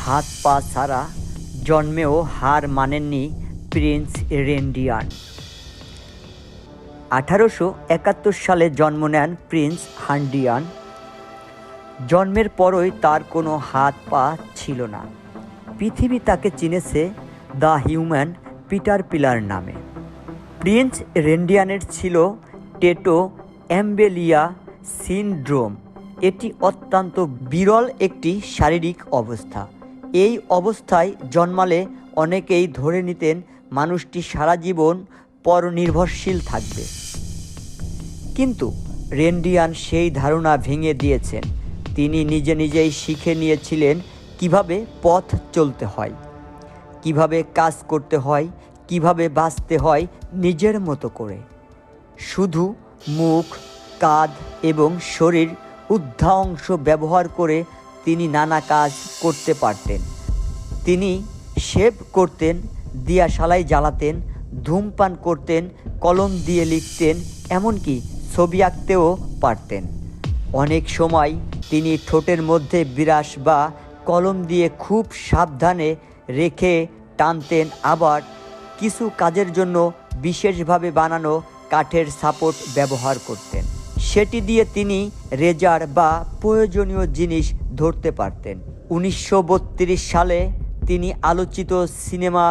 হাত পা ছাড়া জন্মেও হার মানেননি প্রিন্স রেন্ডিয়ান। 1871 সালে জন্ম নেন প্রিন্স হান্ডিয়ান। জন্মের পরই তার কোনো হাত পা ছিল না। পৃথিবী তাকে চিনেছে দ্য হিউম্যান পিটার পিলার নামে। প্রিন্স রেন্ডিয়ানের ছিল টেটো অ্যাম্বেলিয়া সিনড্রোম। এটি অত্যন্ত বিরল একটি শারীরিক অবস্থা। এই অবস্থায় জন্মালে অনেকেই ধরে নিতেন মানুষটি সারা জীবন পরনির্ভরশীল থাকবে। কিন্তু রেন্ডিয়ান সেই ধারণা ভেঙে দিয়েছেন। তিনি নিজেই শিখে নিয়েছিলেন কিভাবে পথ চলতে হয়, কিভাবে কাজ করতে হয়, কিভাবে বাঁচতে হয় নিজের মতো করে। শুধু মুখ, কাঁধ এবং শরীর ঊর্ধ্ব অংশ ব্যবহার করে তিনি নানা কাজ করতে পারতেন। তিনি শেভ করতেন, দিয়াশালাই জ্বালাতেন, ধূমপান করতেন, কলম দিয়ে লিখতেন, এমনকি ছবি আঁকতেও পারতেন। অনেক সময় তিনি ঠোঁটের মধ্যে বিরাস বা কলম দিয়ে খুব সাবধানে রেখে টানতেন। আবার কিছু কাজের জন্য বিশেষভাবে বানানো কাঠের সাপোর্ট ব্যবহার করতেন। সেটি দিয়ে তিনি রেজার বা প্রয়োজনীয় জিনিস ধরতে পারতেন। 1932 সালে তিনি আলোচিত সিনেমা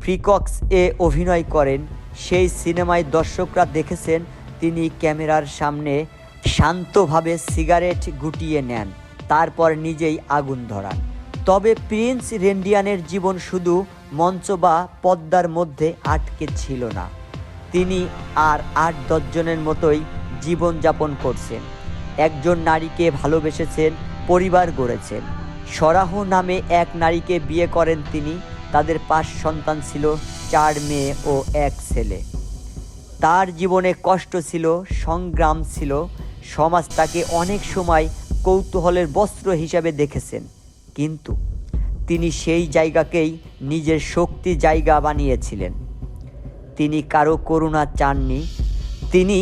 ফ্রিকক্স এ অভিনয় করেন। সেই সিনেমায় দর্শকরা দেখেছেন তিনি ক্যামেরার সামনে শান্তভাবে সিগারেট গুটিয়ে নেন, তারপর নিজেই আগুন ধরান। তবে প্রিন্স রেন্ডিয়ানের জীবন শুধু মঞ্চ বা পর্দার মধ্যে আটকে ছিল না। তিনি আর 8-10 জনের মতোই জীবনযাপন করছেন। একজন নারীকে ভালোবেসেছেন, পরিবার গড়েছেন। সরাহ নামে এক নারীকে বিয়ে করেন তিনি। তাদের 5 সন্তান ছিল, 4 মেয়ে ও 1 ছেলে। তার জীবনে কষ্ট ছিল, সংগ্রাম ছিল। সমাজ তাকে অনেক সময় কৌতূহলের বস্ত্র হিসাবে দেখেছেন, কিন্তু তিনি সেই জায়গাকেই নিজের শক্তি জায়গা বানিয়েছিলেন। তিনি কারো করুণা চাননি। তিনি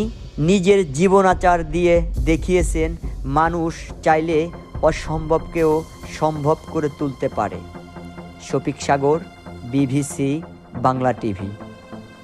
নিজের জীবনাচার দিয়ে দেখিয়েছেন মানুষ চাইলে অসম্ভবকেও সম্ভব করে তুলতে পারে। শফিক সাগর, BBC বাংলা টিভি।